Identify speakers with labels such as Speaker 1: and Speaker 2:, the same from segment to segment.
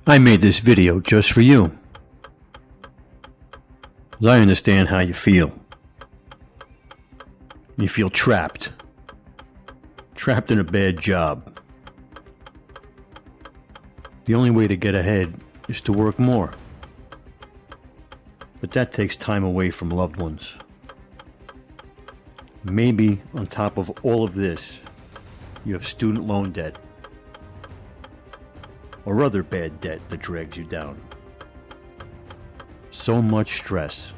Speaker 1: I made this video just for you. I understand how you feel. You feel trapped. Trapped in a bad job. The only way to get ahead is to work more. But that takes time away from loved ones. Maybe on top of all of this, you have student loan debt or other bad debt that drags you down. So much stress.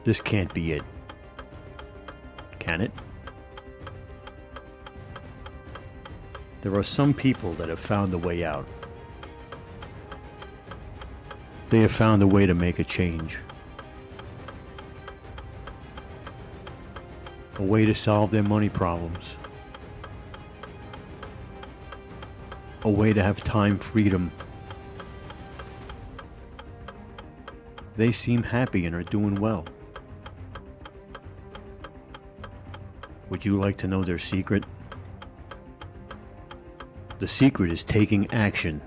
Speaker 1: This can't be it. Can it? There are some people that have found a way out. They have found a way to make a change. A way to solve their money problems. A way to have time freedom. They seem happy and are doing well. Would you like to know their secret? The secret is taking action.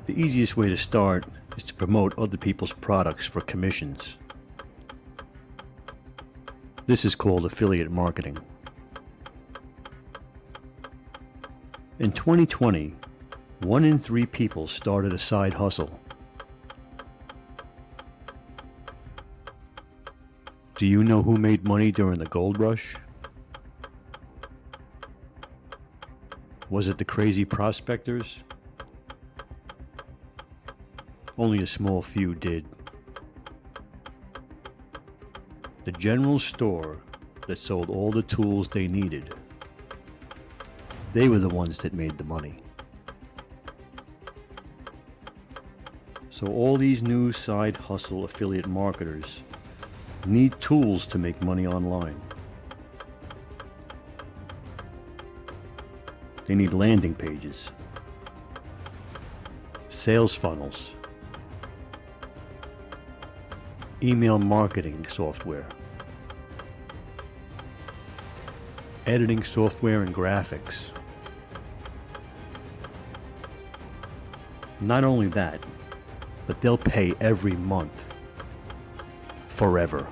Speaker 1: The easiest way to start is to promote other people's products for commissions. This is called affiliate marketing. In 2020, 1 in 3 people started a side hustle. Do you know who made money during the gold rush? Was it the crazy prospectors? Only a small few did. The general store that sold all the tools they needed. They were the ones that made the money. So all these new side hustle affiliate marketers need tools to make money online. They need landing pages, sales funnels, email marketing software, editing software and graphics. Not only that, but they'll pay every month, forever.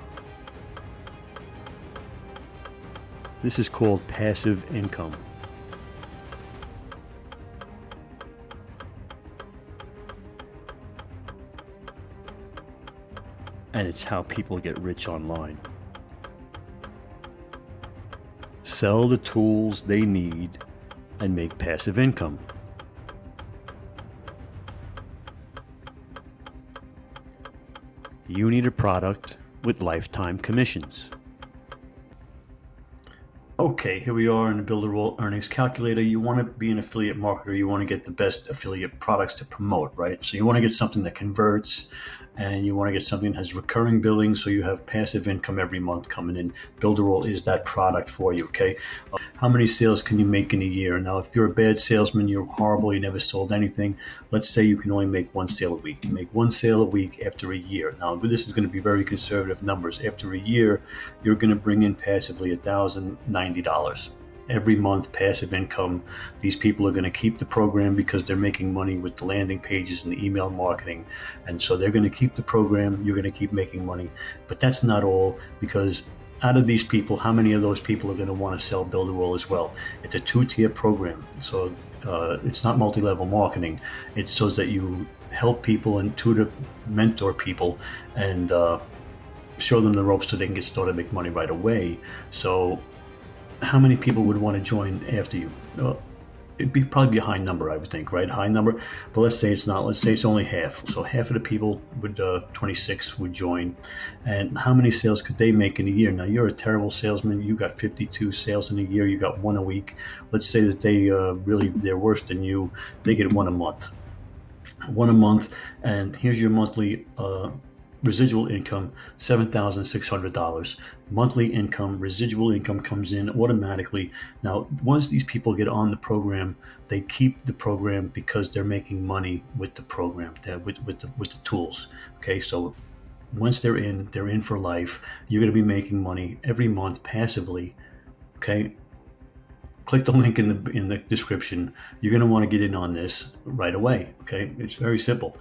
Speaker 1: This is called passive income. And it's how people get rich online. Sell the tools they need and make passive income. You need a product with lifetime commissions. Okay, here we are in the Builder Roll Earnings Calculator. You want to be an affiliate marketer. You want to get the best affiliate products to promote, right? So you want to get something that converts, and you want to get something that has recurring billing, so you have passive income every month coming in. Builder Roll is that product for you, okay? How many sales can you make in a year? Now, if you're a bad salesman, you're horrible, you never sold anything, let's say you can only make 1 sale a week. You make 1 sale a week after a year. Now, this is going to be very conservative numbers. After a year, you're going to bring in passively $1,090. Every month, passive income. These people are going to keep the program because they're making money with the landing pages and the email marketing. And so they're going to keep the program. You're going to keep making money. But that's not all, because out of these people, how many of those people are going to want to sell Builder Roll as well? It's a 2-tier program. So it's not multi-level marketing. It's so that you help people and tutor, mentor people, and show them the ropes so they can get started, make money right away. So how many people would want to join after you? It'd probably be a high number, I would think, right? High number, but let's say it's not. Let's say it's only half. So half of the people would, 26 would join. And how many sales could they make in a year? Now, you're a terrible salesman. You got 52 sales in a year. You got 1 a week. Let's say that they're worse than you. They get 1 a month. 1 a month, and here's your monthly residual income, $7,600. Monthly income, residual income comes in automatically. Now, once these people get on the program, they keep the program because they're making money with the program, with the tools. Okay, so once they're in for life. You're going to be making money every month passively. Okay, click the link in the description. You're going to want to get in on this right away. Okay, it's very simple.